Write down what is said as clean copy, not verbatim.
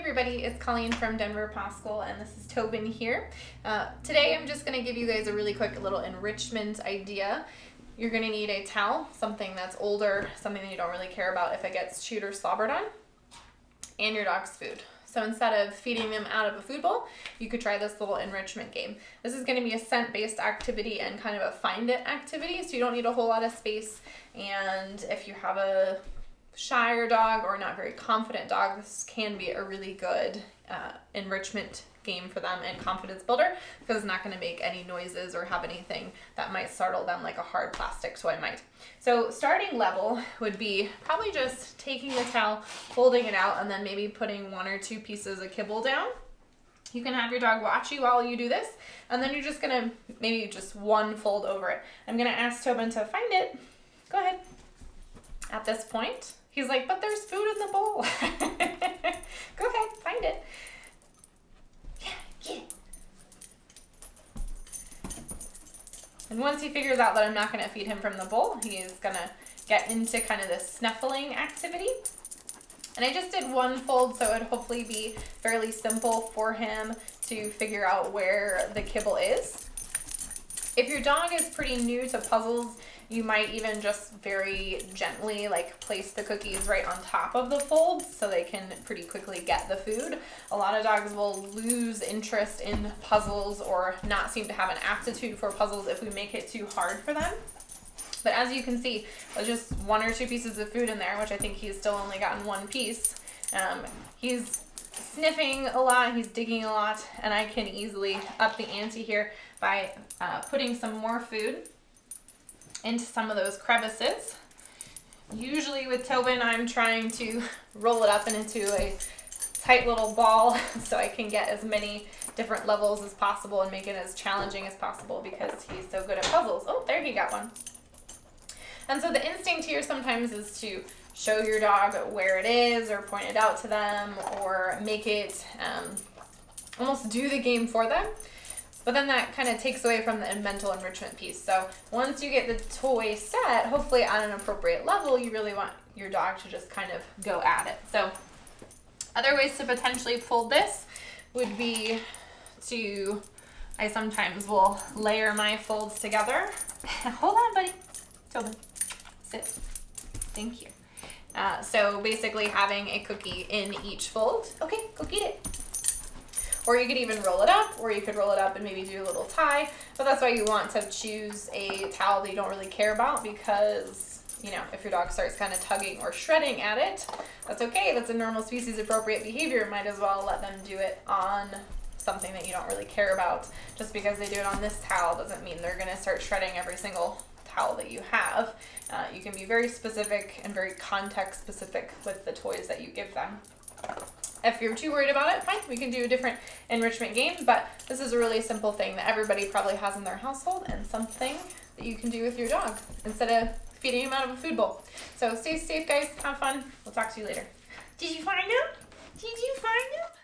everybody, it's Colleen from Denver Pascal, and this is Tobin here. Today I'm just going to give you guys a really quick little enrichment idea. You're going to need a towel, something that's older, something that you don't really care about if it gets chewed or slobbered on, and your dog's food. So instead of feeding them out of a food bowl, you could try this little enrichment game. This is going to be a scent-based activity and kind of a find-it activity, so you don't need a whole lot of space. And if you have a shyer dog or not very confident dog, this can be a really good enrichment game for them and confidence builder, because it's not going to make any noises or have anything that might startle them like a hard plastic toy might. So starting level would be probably just taking the towel, folding it out, and then maybe putting 1 or 2 pieces of kibble down. You can have your dog watch you while you do this, and then you're just going to maybe just one fold over it. I'm going to ask Tobin to find it. Go ahead. At this point, he's like, but there's food in the bowl. Go ahead, find it. Yeah, get it. And once he figures out that I'm not going to feed him from the bowl, he is going to get into kind of this snuffling activity. And I just did one fold, so it would hopefully be fairly simple for him to figure out where the kibble is. If your dog is pretty new to puzzles, you might even just very gently place the cookies right on top of the fold so they can pretty quickly get the food. A lot of dogs will lose interest in puzzles or not seem to have an aptitude for puzzles if we make it too hard for them. But as you can see, there's just 1 or 2 pieces of food in there, which I think he's still only gotten 1 piece. He's sniffing a lot, he's digging a lot, and I can easily up the ante here by putting some more food into some of those crevices. Usually with Tobin, I'm trying to roll it up into a tight little ball so I can get as many different levels as possible and make it as challenging as possible because he's so good at puzzles. Oh, there he got one. And so the instinct here sometimes is to show your dog where it is or point it out to them or make it almost do the game for them. But then that kind of takes away from the mental enrichment piece. So once you get the toy set, hopefully at an appropriate level, you really want your dog to just kind of go at it. So other ways to potentially fold this would be to, I sometimes will layer my folds together. Hold on, buddy. Tobin, sit. Thank you. So basically having a cookie in each fold. Okay, go get it. Or you could even roll it up, or you could roll it up and maybe do a little tie. But that's why you want to choose a towel that you don't really care about, because, you know, if your dog starts kind of tugging or shredding at it, that's okay. That's a normal species appropriate behavior. Might as well let them do it on something that you don't really care about. Just because they do it on this towel doesn't mean they're going to start shredding every single towel that you have. You can be very specific and very context specific with the toys that you give them. If you're too worried about it, fine, we can do a different enrichment game, but this is a really simple thing that everybody probably has in their household and something that you can do with your dog instead of feeding him out of a food bowl. So stay safe, guys. Have fun. We'll talk to you later. Did you find him? Did you find him?